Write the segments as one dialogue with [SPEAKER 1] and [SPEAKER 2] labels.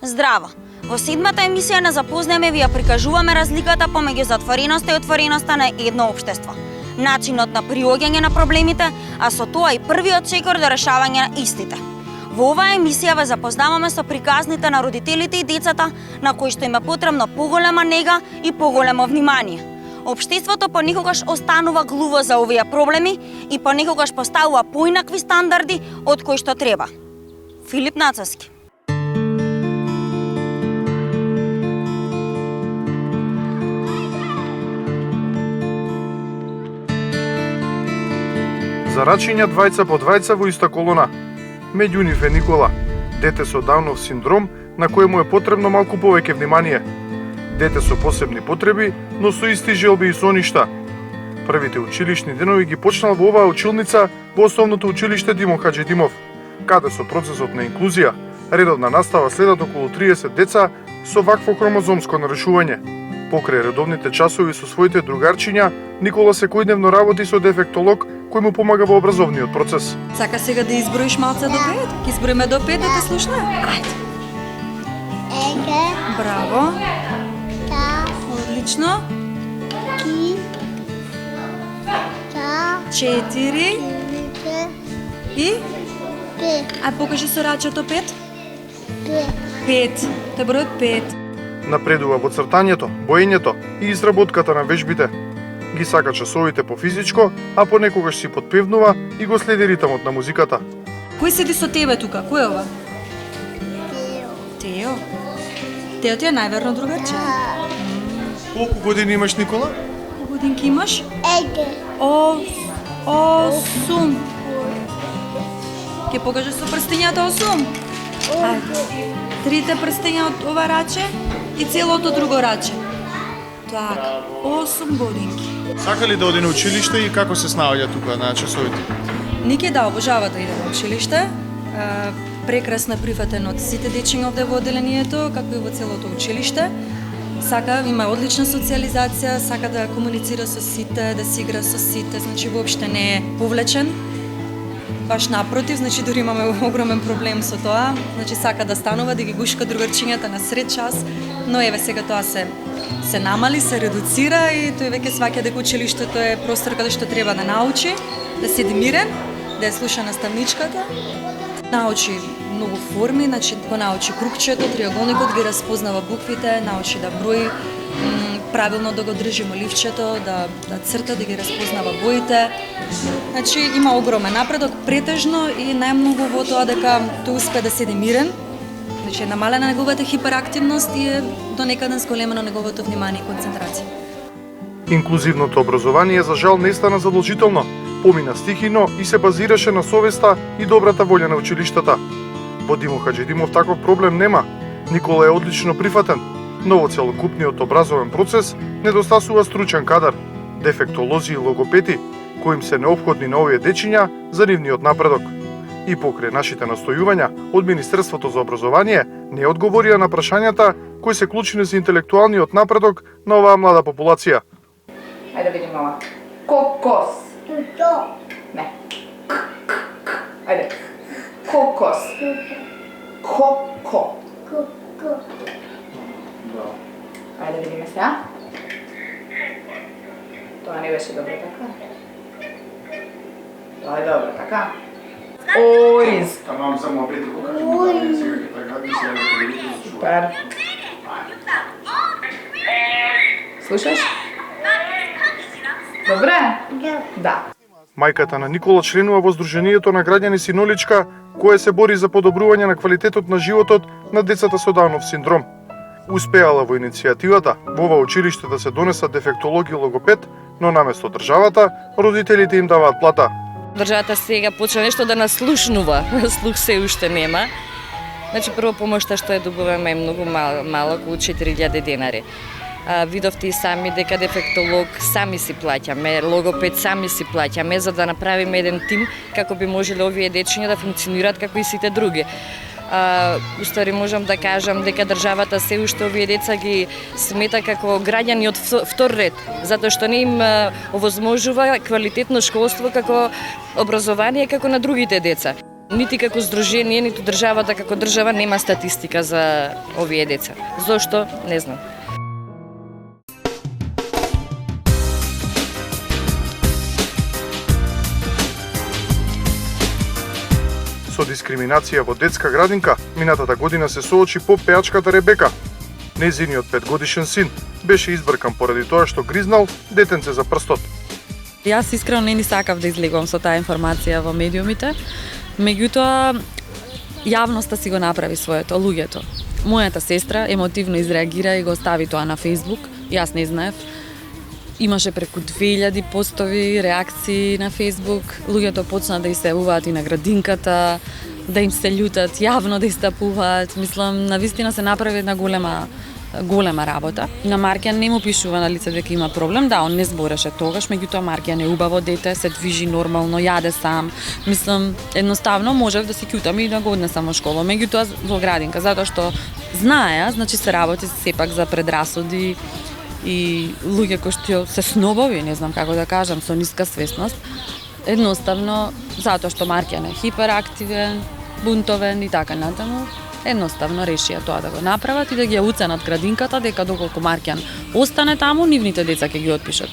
[SPEAKER 1] Здраво! Во седмата емисија на Запознаме ви ја прикажуваме разликата помеѓу затвореноста и отвореноста на едно општество, начинот на приоѓање на проблемите, а со тоа и првиот чекор до решавање на истите. Во оваа емисија ве запознаваме со приказните на родителите и децата на кои што им е потребно поголема нега и поголемо внимание. Општеството понекогаш останува глуво за овие проблеми и понекогаш поставува поинакви стандарди од кои што треба. Филип Нацевски.
[SPEAKER 2] Зарачиња двајца по двајца во иста колона. Меѓу нив е Никола, дете со Даунов синдром, на кој е потребно малку повеќе внимание. Дете со посебни потреби, но со исти желби и соништа. Првите училишни денови ги почнал во оваа училница во основното училиште Димон Хаџидимов, каде со процесот на инклузија, редовна настава следат околу 30 деца со вакво хромозомско нарешување. Покрај редовните часови со своите другарчиња, Никола секојдневно работи со дефектолог кој му помага во образовниот процес.
[SPEAKER 3] Сака сега да изброиш малце до 5? Ки изброиме до 5 да те слушне? Ајде. Браво. Одлично. 4 и? А покажи со рачето 5? 5. Тој број 5.
[SPEAKER 2] Напредува во цртањето, боењето и изработката на вежбите. Ги сака часовите по физичко, а понекогаш си подпевнува и го следи ритмот на музиката.
[SPEAKER 3] Кој седи со тебе тука? Кој е ова? Тео. Тео ти е најверно другарче.
[SPEAKER 2] Колку години имаш, Никола?
[SPEAKER 3] Колку годинки имаш? 8. Ке покажеш со прстењата 8? Ајде. Трите прстења од ова раче и целото друго раче. Така, 8 годинки.
[SPEAKER 4] Сака ли да оди на училиште и како се снаоѓа тука на часовите?
[SPEAKER 3] Ники да обожава да иде на училиште. Прекрасно прифатен од сите дечиња овде во одделението, како и во целото училиште. Сака, има одлична социализација, сака да комуницира со сите, да си игра со сите, значи воопште не е повлечен. Баш напротив, значи дури имаме огромен проблем со тоа. Значи сака да станува, да ги гушка другарчињата на сред час, но еве сега тоа се намали, се редуцира и тој веќе сваќа дека училиштето е простор каде што треба да научи, да седи мирен, да ја слуша наставничката. Научи многу форми, значи го научи кругчето, триаголникот, ги разпознава буквите, научи да брои, правилно да го држи моливчето, да црта, да ги разпознава боите. Значи има огромен напредок, претежно и најмногу во тоа дека тој успе да седи мирен. Значи е намалена неговата хиперактивност и е до некаде зголемено неговото внимание и концентрација.
[SPEAKER 2] Инклузивното образование за жал не стана задолжително, помина стихино и се базираше на совеста и добрата волја на училиштата. Во Димон Хаџидимов таков проблем нема. Никола е одлично прифатен, но во целокупниот образовен процес недостасува стручен кадар, дефектолози и логопеди, кои им се неопходни на овие дечиња за нивниот напредок. И покрај нашите настојувања од Министерството за образование не одговорија на прашањата кои се клучни за интелектуалниот напредок на оваа млада популација.
[SPEAKER 5] Ајде да видиме ова. Кокос. Не. Ајде. Кокос. Коко. Ајде да видиме сега. Тоа не беше добро така. Тоа е добро така. Ориз.
[SPEAKER 4] Тамам за мобите покажи му да сега ќе прегадни се на телевизија.
[SPEAKER 5] Супер. Слушаш? Добре? Да.
[SPEAKER 2] Мајката на Никола членува во Сдруженијето на граѓани Синоличка, кое се бори за подобрување на квалитетот на животот на децата со Даунов синдром. Успеала во иницијативата во ова училиште да се донесат дефектолог и логопед, но наместо државата, родителите им даваат плата.
[SPEAKER 6] Државата сега почна нешто да наслушнува, слух се уште нема. Значи прво помошта што ја добиваме е многу мала, околу 4000 денари. Видовте и сами дека дефектолог сами си плаќаме, логопед сами си плаќаме за да направиме еден тим како би можеле овие дечиња да функционираат како и сите други. Устари можам да кажам дека државата се уште овие деца ги смета како граѓани од втор ред, затоа што не им овозможува квалитетно школство како образование како на другите деца. Нити како здружение, ниту државата како држава нема статистика за овие деца. Зошто? Не знам.
[SPEAKER 2] Со дискриминација во детска градинка, минатата година се соочи поп-пеачката Ребека. Нејзиниот 5-годишен син беше избркан поради тоа што гризнал детенце за прстот.
[SPEAKER 7] Јас искрено не ни сакав да излегувам со таа информација во медиумите, меѓутоа јавноста си го направи своето, луѓето. Мојата сестра емотивно изреагира и го остави тоа на Facebook, јас не знаев. Имаше преку 2000 постови, реакции на Facebook, луѓето почна да се јавуваат и на градинката, да им се љутат, јавно да истапуваат. Мислам, навистина се направи една голема работа. На Маркијан не му пишува на лице дека има проблем, да, он не збореше тогаш, меѓутоа Маркијан е убаво дете, се движи нормално, јаде сам. Мислам, едноставно можев да се ќутам и да го однесам во школа, меѓутоа во градинка, затоа што знаеа, значи се работи сепак за предрасуди и луѓе кои што се снобови, не знам како да кажам, со ниска свесност, едноставно затоа што Маркијан е хиперактивен, бунтовен и така натаму, едноставно решија тоа да го направат и да ги уценат градинката дека доколку Маркијан остане таму, нивните деца ќе ги отпишат.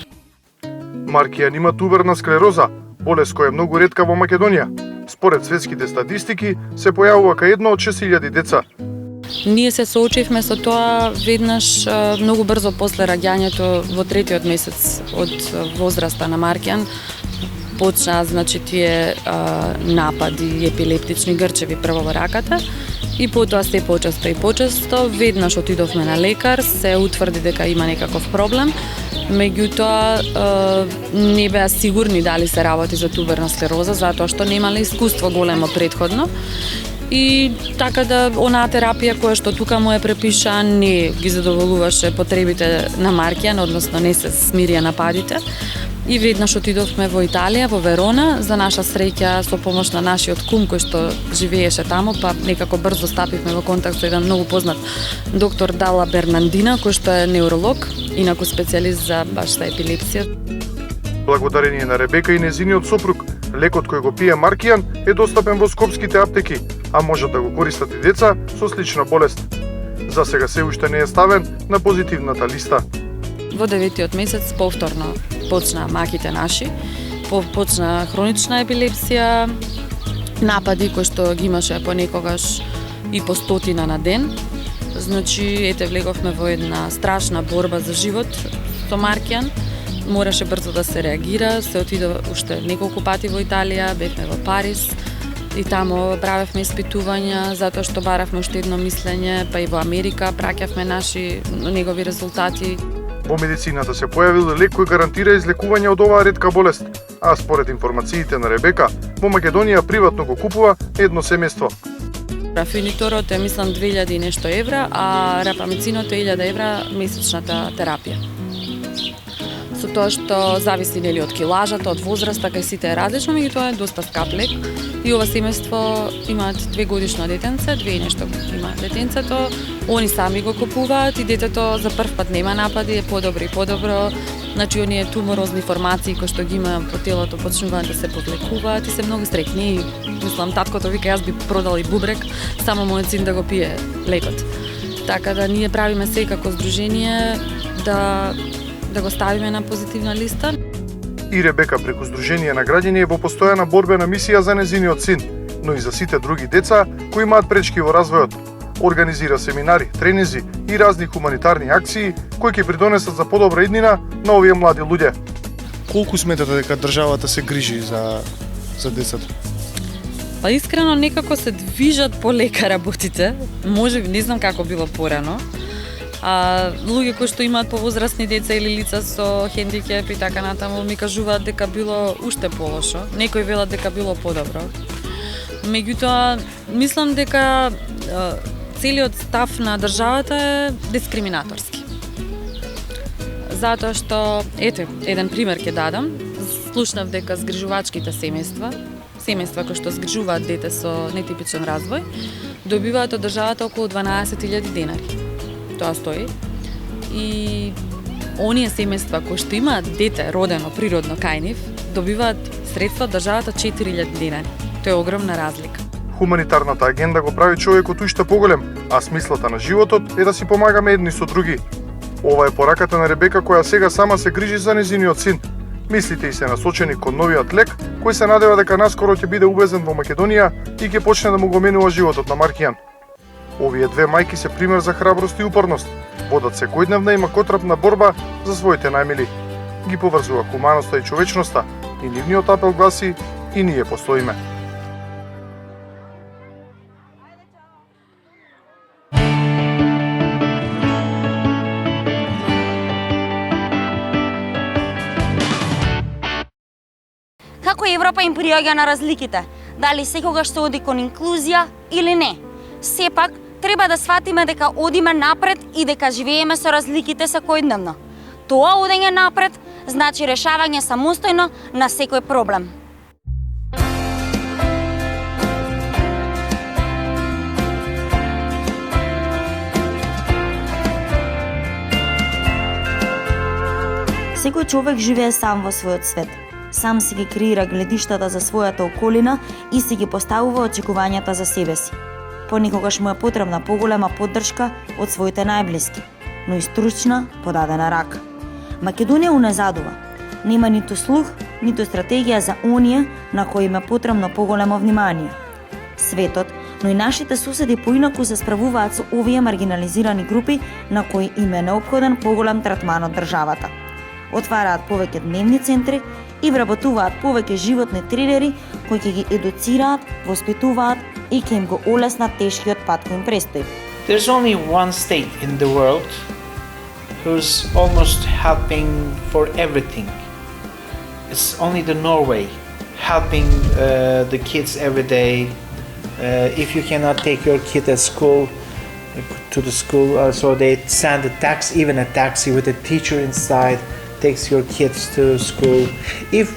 [SPEAKER 2] Маркијан има туберна склероза, болест која е многу ретка во Македонија. Според светските статистики, се појавува кај 1 од 6000 деца.
[SPEAKER 7] Ние се соочивме со тоа веднаш многу брзо после раѓањето во 3-тиот месец од возраста на Маркијан. Почнаа, значи, тие напади епилептични грчеви прво во раката и потоа се почесто и почесто. Веднаш отидовме на лекар, се утврди дека има некаков проблем, меѓутоа не беа сигурни дали се работи за туберна склероза, затоа што немале искуство големо претходно. И така да онаа терапија која што тука му е препиша не ги задоволуваше потребите на Маркијан, односно не се смирија нападите. И веднаш отидовме во Италија, во Верона, за наша среќа со помош на нашиот кум кој што живееше таму, па некако брзо стапивме во контакт со еден многу познат доктор Дала Бернандина, кој што е неуролог, инаку специјалист за баш за епилепсија.
[SPEAKER 2] Благодарение на Ребека и незиниот сопруг, лекот кој го пие Маркијан е достапен во скопските аптеки, а можат да го користат и деца со слична болест. За сега се уште не е ставен на позитивната листа.
[SPEAKER 7] Во 9-тиот месец повторно почнаа маките наши, почна хронична епилепсија, напади кои што ги имаше понекогаш и по 100 на ден. Значи, ете, влеговме во една страшна борба за живот со Маркијан. Мораше брзо да се реагира, се отиде уште неколку пати во Италија, бевме во Париз и таму правевме испитувања затоа што баравме уште едно мислење, па и во Америка праќавме негови резултати.
[SPEAKER 2] Во медицината се појавил лек кој гарантира излекување од оваа ретка болест, а според информациите на Ребека, во Македонија приватно го купува едно семејство.
[SPEAKER 7] Рафиниторот е, мислам, 2000 и нешто евра, а рапамицинот е 1000 евра месечната терапија. Со тоа што зависи нели од килажата, од возраста, кај сите е различно, меѓутоа е доста скап лек. И ова семејство имаат 2-годишно детенце, 2 и нешто има детенцето, они сами го купуваат и детето за прв пат нема напади, е подобро и подобро. Значи, оние туморозни формации кои што ги има по телото почнуваат да се повлекуваат и се многу среќни. Мислам, таткото вика, јас би продал и бубрек, само мојот син да го пие лекот. Така да ние правиме се како здружение да го ставиме на позитивна листа.
[SPEAKER 2] И Ребека преку Сдружение на граѓани е во постојана борбена мисија за незиниот син, но и за сите други деца кои имаат пречки во развојот. Организира семинари, тренизи и разни хуманитарни акции кои ќе придонесат за подобра иднина на овие млади луѓе.
[SPEAKER 8] Колку сметате дека државата се грижи за децата?
[SPEAKER 7] Па искрено некако се движат полека работите. Може, не знам како било порано. Луѓе кои што имаат повозрасни деца или лица со хендикеп и така натаму ми кажуваат дека било уште полошо. Некои велат дека било подобро. Меѓутоа, мислам дека целиот став на државата е дискриминаторски. Затоа што, ете, еден пример ќе дадам. Слушнав дека згрижувачките семејства кои што згрижуваат дете со нетипичен развој, добиваат од државата околу 12.000 денари. Тоа стои. И оние семејства кои што имаат дете родено природно кај нив, добиваат средства од државата 4.000 денари. Тоа е огромна разлика.
[SPEAKER 2] Хуманитарната агенда го прави човекот уште поголем, а смислата на животот е да си помагаме едни со други. Ова е пораката на Ребека која сега сама се грижи за незиниот син. Мислите и се насочени кон новиот лек, кој се надева дека наскоро ќе биде увезен во Македонија и ќе почне да му го менува животот на Маркијан. Овие две мајки се пример за храброст и упорност. Водат секојдневна и макотрапна борба за своите најмили. Ги поврзува хуманоста и човечноста, и нивниот апел гласи: и ние постоиме.
[SPEAKER 1] Како Европа им приоѓа на разликите? Дали секогаш се оди кон инклузија или не? Сепак, треба да сватиме дека одиме напред и дека живееме со разликите секојдневно. Тоа одење напред значи решавање самостојно на секој проблем. Секој човек живее сам во својот свет. Сам си ги креира гледиштата за својата околина и си ги поставува очекувањата за себе си. Понекогаш му е потребна поголема поддршка од своите најблиски, но и стручна, подадена рака. Македонија уназадува. Нема ниту слух, ниту стратегија за оние на кои им е потребно поголемо внимание. Светот, но и нашите соседи поинаку се справуваат со овие маргинализирани групи на кои им е неопходен поголем третман од државата. Отвараат повеќе дневни центри и вработуваат повеќе животни тренери кои ќе ги едуцираат, воспитуваат и ќе им го олеснат тешкиот пат кој им престои.
[SPEAKER 9] There's only one state in the world who's almost helping for everything. It's only the Norway helping the kids every day. If you cannot take your kid at school to the school, so they send even a taxi with a teacher inside. Takes your kids to school. If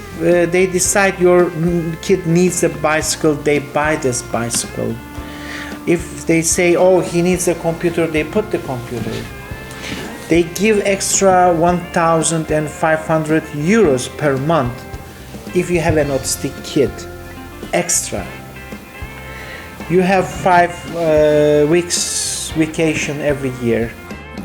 [SPEAKER 9] they decide your kid needs a bicycle, they buy this bicycle. If they say, oh, he needs a computer, they put the computer. They give extra 1,500 euros per month if you have an autistic kid. Extra. You have 5 weeks vacation every year.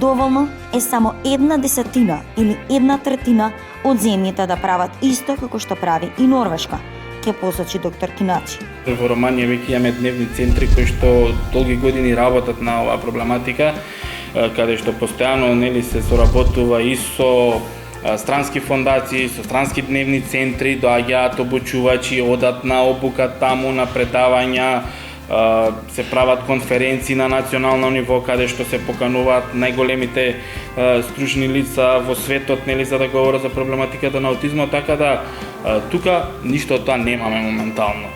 [SPEAKER 1] Доволно е само 1/10 или 1/3 од земјите да прават исто како што прави и Норвешка, ќе посочи доктор Киначи.
[SPEAKER 10] Во Романија веќе имаме дневни центри кои што долги години работат на оваа проблематика, каде што постојано се соработува и со странски фондации, со странски дневни центри, доаѓаат обучувачи, одат на обука таму, на предавања, се прават конференции на национално ниво каде што се покануваат најголемите стручни лица во светот, за да говорат за проблематиката на аутизмот, така да тука ништо од тоа немаме моментално.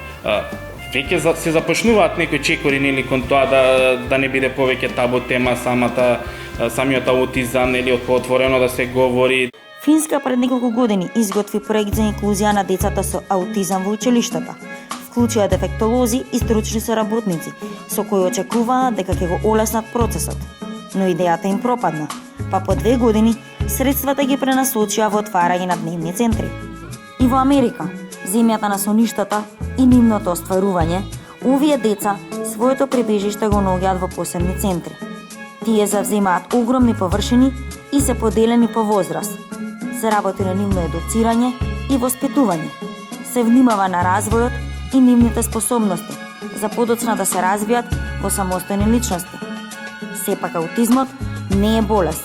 [SPEAKER 10] Веќе се започнуваат некои чекори кон тоа да не биде повеќе табу тема самиот аутизам, отворено да се говори.
[SPEAKER 1] Финска пред неколку години изготви проект за инклузија на децата со аутизам во училиштата. Вклучија дефектолози и стручни соработници, со кои очекуваат дека ќе го олеснат процесот. Но идејата им пропадна, па по 2 години средствата ги пренасочија во отварање на дневни центри. И во Америка, земјата на соништата и нивното остварување, овие деца своето прибежиште го наоѓаат во посебни центри. Тие завземаат огромни површини и се поделени по возраст. Се работи на нивно едуцирање и воспитување. Се внимава на развојот и нивните способности за подоцна да се развијат во самостојни личности. Сепак аутизмот не е болест,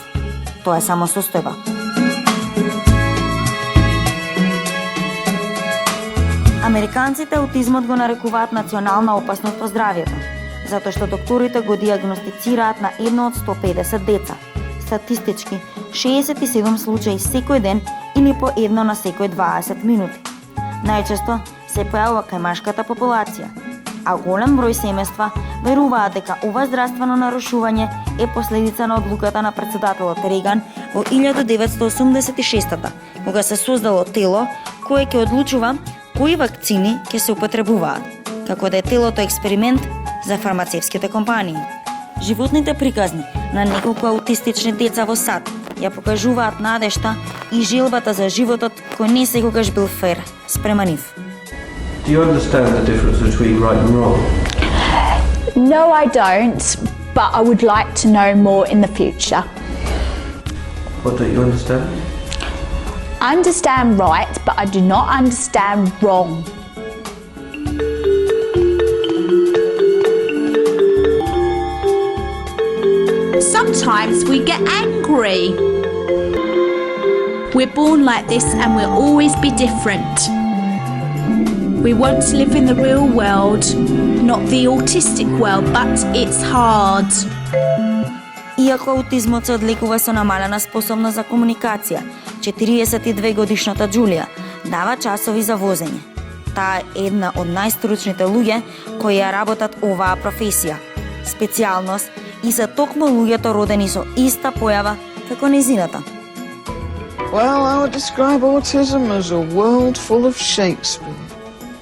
[SPEAKER 1] тоа е само состојба. Американците аутизмот го нарекуваат национална опасност по здравјето, затоа што докторите го диагностицираат на 1 од 150 деца. Статистички, 67 случаи секој ден или по 1 на секој 20 минути. Најчесто се појавува кај машката популација, а голем број семејства веруваат дека ова здравствено нарушување е последица на одлуката на претседателот Реган во 1986-та, кога се создало тело кое ќе одлучува кои вакцини ќе се употребуваат, како да е телото експеримент за фармацевските компании. Животните приказни на неколку аутистични деца во САД ја покажуваат надежта и желбата за животот кој не секогаш бил фер спрема нив.
[SPEAKER 11] Do you understand the difference between right and wrong? No, I don't, but I would like to know more in the future.
[SPEAKER 12] What don't you understand?
[SPEAKER 11] I understand right, but I do not understand wrong.
[SPEAKER 13] Sometimes we get angry. We're born like this and we'll always be different. We want to live in the real world, not the autistic world, but it's hard.
[SPEAKER 1] Иако аутизмот се одликува со намалена способност за комуникација, 42 годишната Џулија дава часови за возење. Таа е една од најстручните луѓе кои ја работат оваа професија, специјалност и се токму луѓето родени со иста појава како незината.
[SPEAKER 14] Well, I would describe autism as a world full of Shakespeare.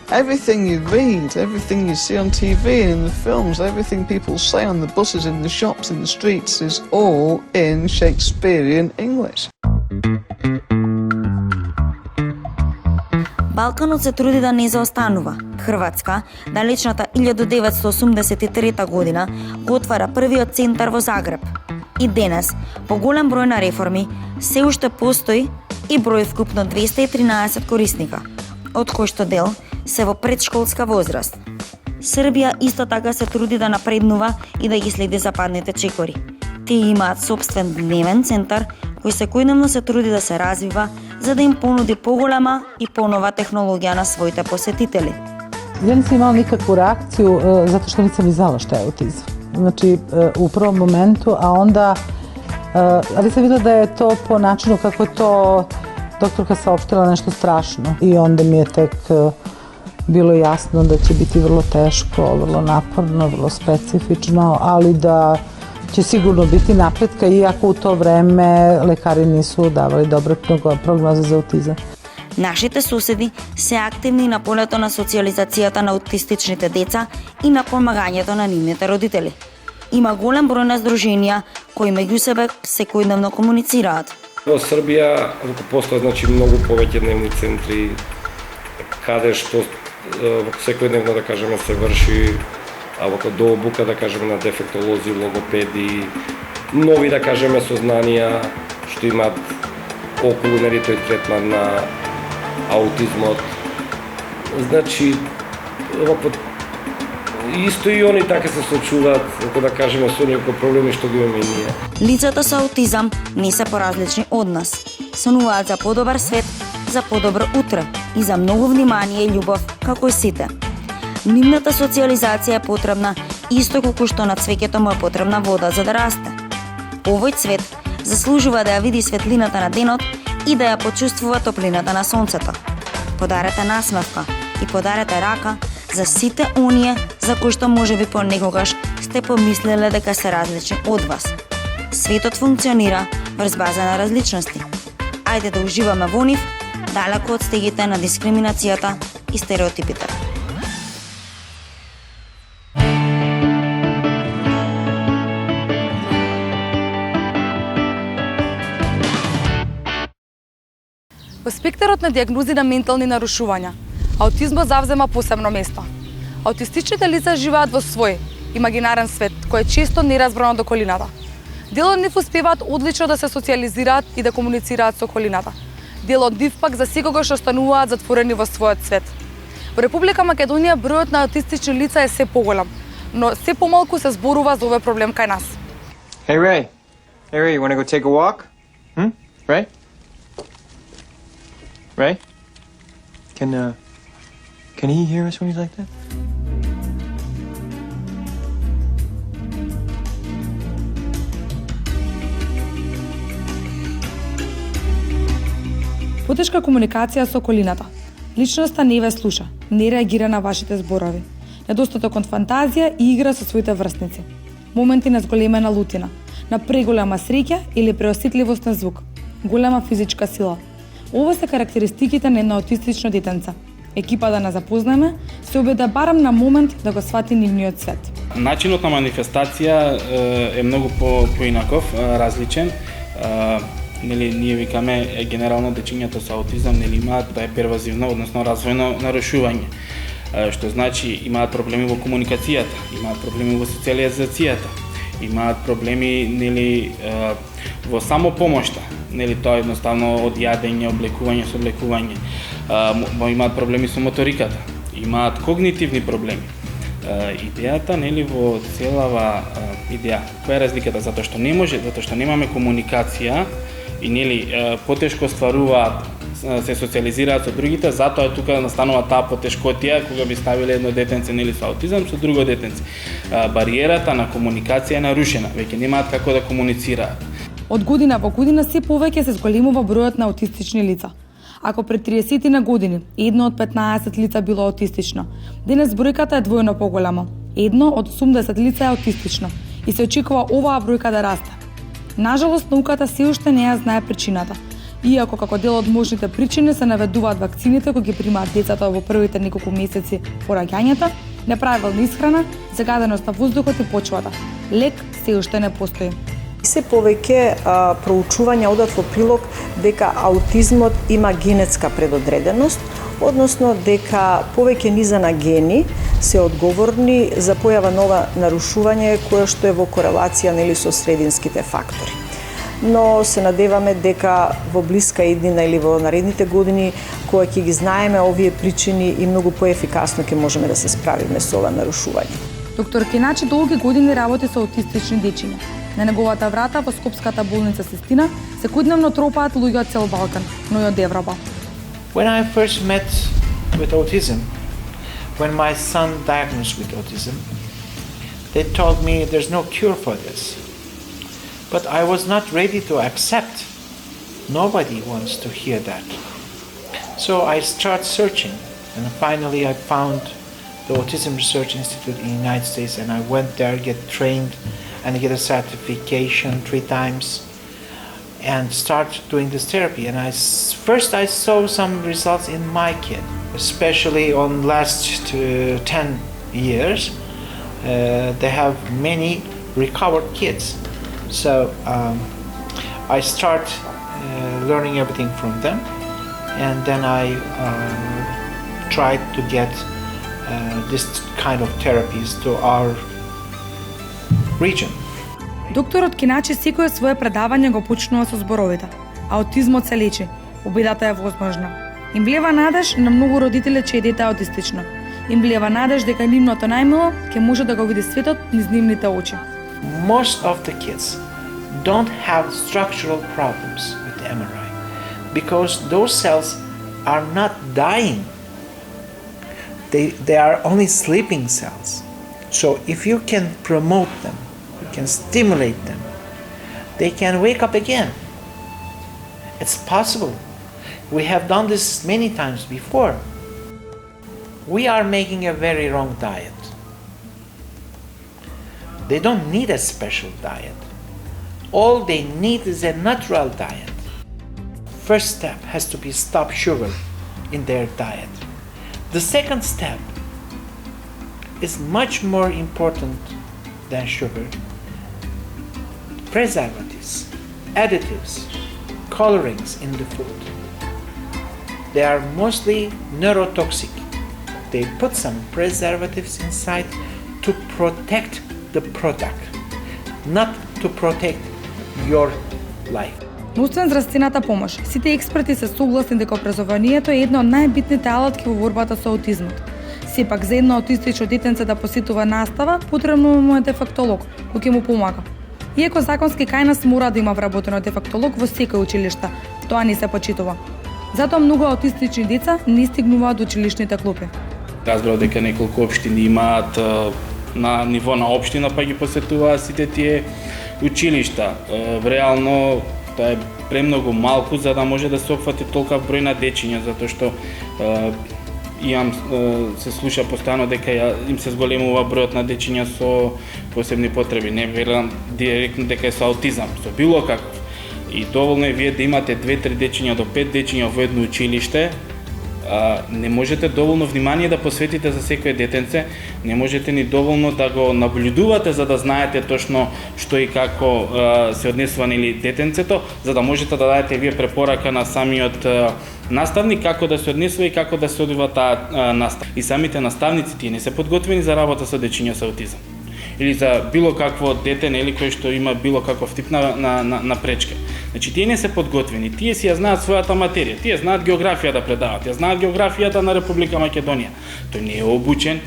[SPEAKER 14] Everything you read, everything you see on TV and in the films, everything people say on the buses, in the shops, in the streets is all in Shakespearean English.
[SPEAKER 1] Балканот се труди да не заостанува. Хрватска, далечната 1983 година, го отвара првиот центар во Загреб. И денес, по голем број на реформи, се уште постои и број вкупно 213 корисника, од кои што дел се во предшколска возраст. Србија исто така се труди да напреднува и да ги следи западните чекори. Тие имаат сопствен дневен центар кој секојдневно се труди да се развива за да им понуди поголема и понова технологија на своите посетители.
[SPEAKER 15] Ja nisam imala nikakvu reakciju zato što nisam ni znala šta je autizam. Znači, u prvom momentu, a onda, ali sam videla da je to po načinu kako je to doktorka saopštila nešto strašno. I onda mi je tek bilo jasno da će biti vrlo teško, vrlo naporno, vrlo specifično, ali da će sigurno biti napretka, iako u to vreme lekari nisu davali dobre prognoze za autizam.
[SPEAKER 1] Нашите соседи се активни на полето на социализацијата на аутистичните деца и на помагањето на нивните родители. Има голем број на здруженија кои меѓу себе секојдневно комуницираат.
[SPEAKER 12] Во Србија постојат многу повеќе дневни центри каде што секојдневно да кажеме се врши до обука да кажеме на дефектолози, логопеди, нови да кажеме сознанија што имаат околу тој третман на аутизмот. Значи, исто и они така се соочуваат, ако да кажеме, со некои проблеми што ги имаме и ние.
[SPEAKER 1] Лицата со аутизам не се поразлични од нас. Сонуваат за подобар свет, за подобро утре и за многу внимание и љубов, како и сите. Нивната социализација е потребна исто колку што на цвеќето му е потребна вода за да расте. Овој цвет заслужува да ја види светлината на денот и да ја почувствува топлината на сонцето. Подарете насмевка и подарете рака за сите оние за кои што можеби понекогаш сте помислеле дека се различни од вас. Светот функционира врз база на различности. Ајде да уживаме во нив, далеку од стегите на дискриминацијата и стереотипите.
[SPEAKER 16] Во спектарот на диагнози на ментални нарушувања, аутизмот завзема посебно место. Аутистичните лица живеат во свој имагинарен свет, кој е често неразбрано до околината. Дел од нив успеваат одлично да се социализираат и да комуницираат со околината. Дел од нив пак засекогаш остануваат затворени во својот свет. Во Република Македонија бројот на аутистични лица е се поголем, но се помалку се зборува за овој проблем кај нас.
[SPEAKER 17] Hey Ray. Hey Ray, you want to go take a walk? Ray? Ray? Can he hear us when he's like that?
[SPEAKER 16] Потешка комуникација со околината. Личноста не ве слуша, не реагира на вашите зборови. Недостаток од фантазија и игра со своите врсници. Моменти на зголемена лутина, на преголема среќа или преосетливост на звук. Голема физичка сила. Ова се карактеристиките на едно аутистично детенце. Екипа да не запознаеме, се обеда барам на момент да го свати нивниот свет.
[SPEAKER 10] Начинот на манифестација е многу поинаков, различен. Ние викаме генерално дечињата со аутизам имаат да е первазивно, односно развојно нарушување. што значи имаат проблеми во комуникацијата, имаат проблеми во социализацијата, имаат проблеми нели во самопомошта, нели тоа едноставно од јадење, облекување, соблекување, имаат проблеми со моториката, имаат когнитивни проблеми. Идејата нели во целава идеја, која е разликата? Затоа што не може, затоа што немаме комуникација и нели потешко стваруваат, се социализираат со другите, затоа тука настанува таа потешкотија кога би ставиле едно детенце нели со аутизам со друго детенце. Бариерата на комуникација е нарушена, веќе немаат како да комуницираат.
[SPEAKER 16] Од година во година се повеќе се зголемува бројот на аутистични лица. Ако пред 30 на години едно од 15 лица било аутистично, денес бројката е двојно поголема. Едно од 80 лица е аутистично и се очекува оваа бројка да расте. Нажалост, науката се уште не ја знае причината. Иако како дел од можните причини се наведуваат вакцините кои ги примаат децата во првите неколку месеци по раѓањето, неправилна исхрана, загаденост на воздухот и почвата. Лек се уште не постои.
[SPEAKER 18] Се повеќе проучувања одат во прилог дека аутизмот има генетска предодреденост, односно дека повеќе низа на гени се одговорни за појава нова нарушување кое што е во корелација нели со срединските фактори. Но се надеваме дека во блиска иднина или во наредните години, кога ќе ги знаеме овие причини и многу поефикасно ќе можеме да се справиме со ова нарушување.
[SPEAKER 16] Доктор Киначи долги години работи со аутистични дечиња. На неговата врата во Скопската болница Систина секојдневно тропаат луѓе од цел Балкан, но и од Европа.
[SPEAKER 9] When I first met with autism, when my son diagnosed with autism, they told me there's no cure for this. But I was not ready to accept. Nobody wants to hear that. So I started searching, and finally I found the Autism Research Institute in the United States, and I went there, get trained, and get a certification 3 times, and start doing this therapy. And first I saw some results in my kid, especially on last 10 years. They have many recovered kids. So I start learning everything from them, and then I tried to get this kind of therapies to our region.
[SPEAKER 16] Докторот Киначи секое свое предавање го почнува со зборовите: аутизмот се лечи, победата е возможна. Им влева надеж на многу родители чие дете е аутистично. Им влева надеж дека нивното најмило ќе може да го види светот низ нивните очи.
[SPEAKER 9] Most of the kids don't have structural problems with MRI because those cells are not dying. They are only sleeping cells. So if you can promote them, you can stimulate them, they can wake up again. It's possible. We have done this many times before. We are making a very wrong diet. They don't need a special diet. All they need is a natural diet. First step has to be stop sugar in their diet. The second step is much more important than sugar. Preservatives, additives, colorings in the food. They are mostly neurotoxic. They put some preservatives inside to protect the product, not to protect your life.
[SPEAKER 16] Освен здравствената помош, сите експерти се согласни дека образованието е една од најбитните алатки во борбата со аутизмот. Сепак за едно аутистично детенце да посетува настава, потребно му е дефектолог, кој ќе му помага. Иако законски кај нас мора да има вработено дефектолог во секој училиште, тоа не се почитува. Затоа многу аутистични деца не стигнуваат до училишните клупи.
[SPEAKER 10] Разбрав дека неколку општини имаат на ниво на општина, па ги посетуваат сите тие училишта. Реално тоа е премногу малку за да може да се опфати толков број на дечиња, затоа што се слуша постојано дека им се зголемува бројот на дечиња со посебни потреби. Не велам директно дека е со аутизам, со било каков. И доволно е вие да имате 2-3 дечиња до 5 дечиња во едно училиште, не можете доволно внимание да посветите за секое детенце, не можете ни доволно да го наблюдувате за да знаете точно што и како се однесува нели детенцето, за да можете да дадете вие препорака на самиот наставник како да се однесува и како да се одвива таа настава. И самите наставници тие не се подготвени за работа со дечиња со аутизам. Или за било какво дете нели кој што има било каков тип на пречка. Значи тие не се подготвени, тие си ја знаат својата материја, тие знаат географија да предават, ја знаат географијата на Република Македонија. Тој не е обучен,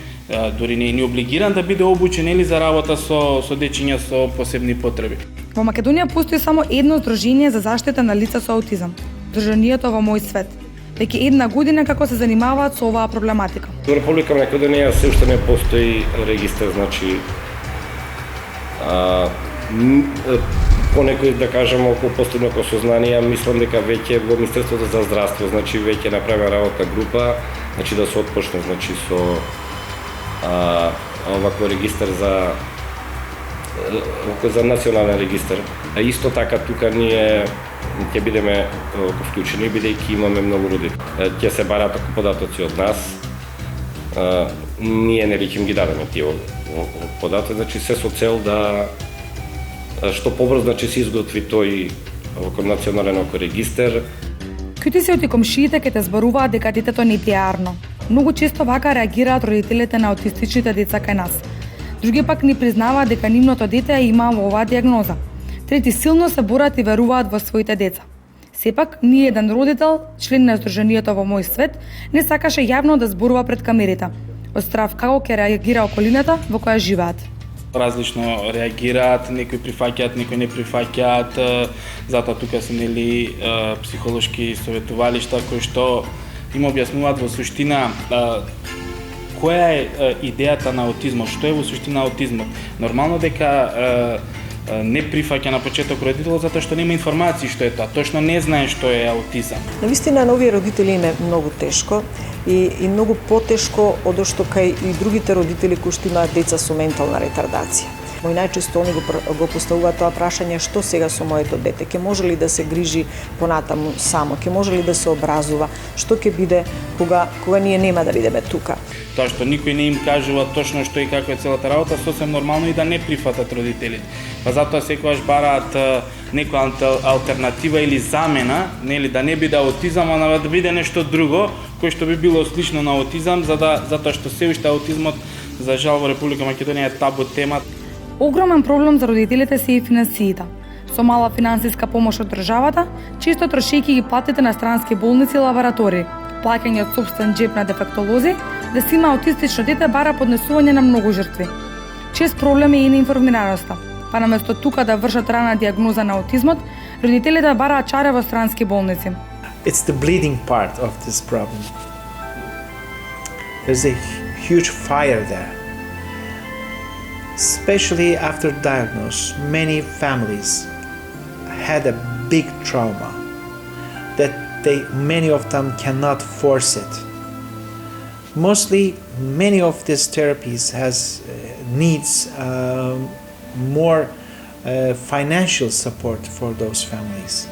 [SPEAKER 10] дури не е ни облигиран да биде обучен или за работа со дечиња со посебни потреби.
[SPEAKER 16] Во Македонија постои само едно здружение за заштита на лица со аутизам. Здруженијето Во мој свет. Веќе една година како се занимаваат со оваа проблематика.
[SPEAKER 12] Во Република Македонија се уште не постои регистар, значи по некои да кажеме околу постигнато сознание, мислам дека веќе во Министерството за здравство, значи веќе направена работна група, значи да се отпочне значи со оваков регистар за национален регистар. А исто така тука ние ќе бидеме вклучени бидејќи имаме многу родители. Ќе се бараат податоци од нас. Ние не ќе ги дадеме тие податоци, значи се со цел да што побрзо значи се изготви тој национален регистар.
[SPEAKER 16] Кјутисите од комшиите ке те зборуваат дека детето не ти е арно. Многу често вака реагираат родителите на аутистичните деца кај нас. Други пак ни признаваат дека нивното дете има оваа диагноза. Трети силно се борат и веруваат во своите деца. Сепак, ни еден родител, член на Здруженијето Во мој свет, не сакаше јавно да зборува пред камерите, од страв како ќе реагира околината во која живеат.
[SPEAKER 10] Различно реагираат, некои прифаќаат, некои не прифаќаат, затоа тука се нели психолошки советувалишта кои што им објаснуваат во суштина која е идејата на аутизмот, што е во суштина аутизмот. Нормално дека не прифаќа на почеток родителот затоа што нема информации што е тоа, точно не знае што е аутизам.
[SPEAKER 18] Навистина на овие родители им е многу тешко и многу потешко од што кај и другите родители кои што имаат деца со ментална ретардација. Мој најчесто они го поставуваат тоа прашање што сега со моето дете, ќе може ли да се грижи понатаму само, ќе може ли да се образува, што ќе биде кога ние нема да бидеме тука.
[SPEAKER 10] Тоа што никој не им кажува точно што и како е целата работа, сосем нормално и да не прифатат родителите. Па затоа секогаш бараат некоја алтернатива или замена, нели да не биде аутизам, а да биде нешто друго, кој што би било слично на аутизам, затоа што се уште аутизмот за жал во Република Македонија е табу тема.
[SPEAKER 16] Огромен проблем за родителите се и финансиите. Со мала финансиска помош од државата, често трошејќи ги платите на странски болници и лаборатории, плаќање од сопствен джеб на дефектолози, да си има аутистично дете бара поднесување на многу жртви. Чест проблем е и неинформираноста. Па наместо тука да вршат рана диагноза на аутизмот, родителите бараат чаре во странски болници.
[SPEAKER 9] It's the bleeding part of this problem. There's a huge fire there. Especially after diagnosis, many families had a big trauma that many of them cannot force it. Mostly, many of these therapies needs more financial support for those families,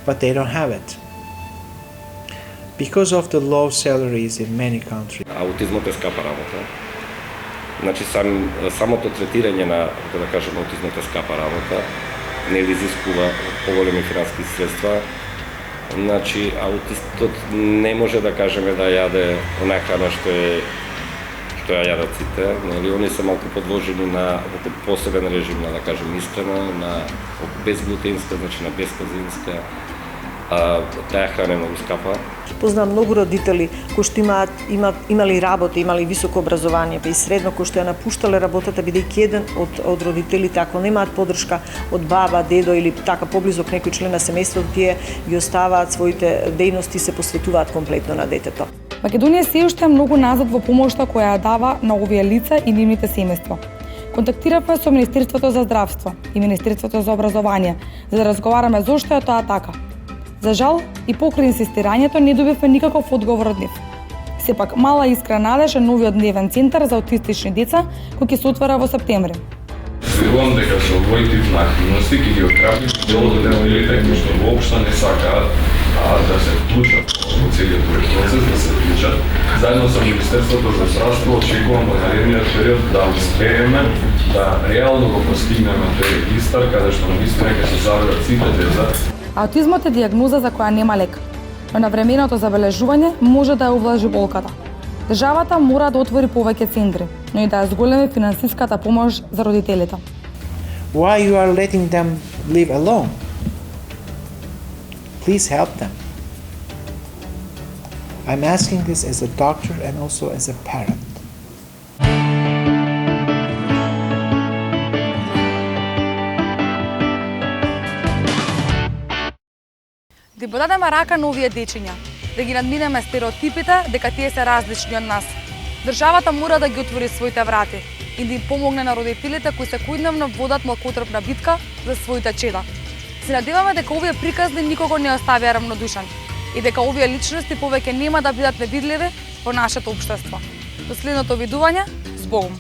[SPEAKER 9] but they don't have it because of the low salaries in many countries.
[SPEAKER 12] Аутизмот е скапа работа. Значи самото третирање на, да кажем, аутизмот е скапа работа, не изискува поголеми финански средства. Значи аутистот не може да кажеме да јаде онаа храна што ја јадат сите, нели они се малку подложени на посебен режим на, да кажем, исхрана, на безглутенска, значи на безказинска. Таа храна е многу скапа.
[SPEAKER 18] Познам многу родители кои што имали работа, имали високо образование, па и средно, кои што ја напуштале работата бидејќи еден од родителите, ако немаат поддршка од баба, дедо или така поблизок некој член на семејството, тие ги оставаат своите дејности и се посветуваат комплетно на детето.
[SPEAKER 16] Македонија се уште е многу назад во помошта која ја дава на овие лица и нивните семејства. Контактиравме со Министерството за здравство и Министерството за образование за да разговараме зошто е тоа така. За жал, и покрај инсистирањето не добивме никаков одговор од нив. Сепак, мала искра надеж е новиот дневен центар за аутистични деца кој ќе се отвара во септември.
[SPEAKER 19] Верувам дека со овој тип на активности ќе ги открапи дел од родителите кои што воопшто не сакаат да се вклучат во целиот тој процес, да се вклучат. Заедно со Министерството за здравство очекувам во наредниот период да успееме да реално го постигнеме тој регистар, каде што навистина ќе се заведат сите деца.
[SPEAKER 16] Аутизмот е дијагноза за која нема лек, но навременото забележување може да ја увлажи болката. Државата мора да отвори повеќе центри, но и да ја зголеми финансиската помош за родителите.
[SPEAKER 9] Why you are letting them live alone? Please help them. I'm asking this as a doctor and also as a parent.
[SPEAKER 16] Да подадеме рака на овие дечиња, да ги надминеме стереотипите дека тие се различни од нас. Државата мора да ги отвори своите врати и да им помогне на родителите кои секојдневно водат малкотрпна битка за своите чеда. Се надеваме дека овие приказни никого не оставија равнодушен и дека овие личности повеќе нема да бидат невидливи во нашето општество. До следното видување, збогум!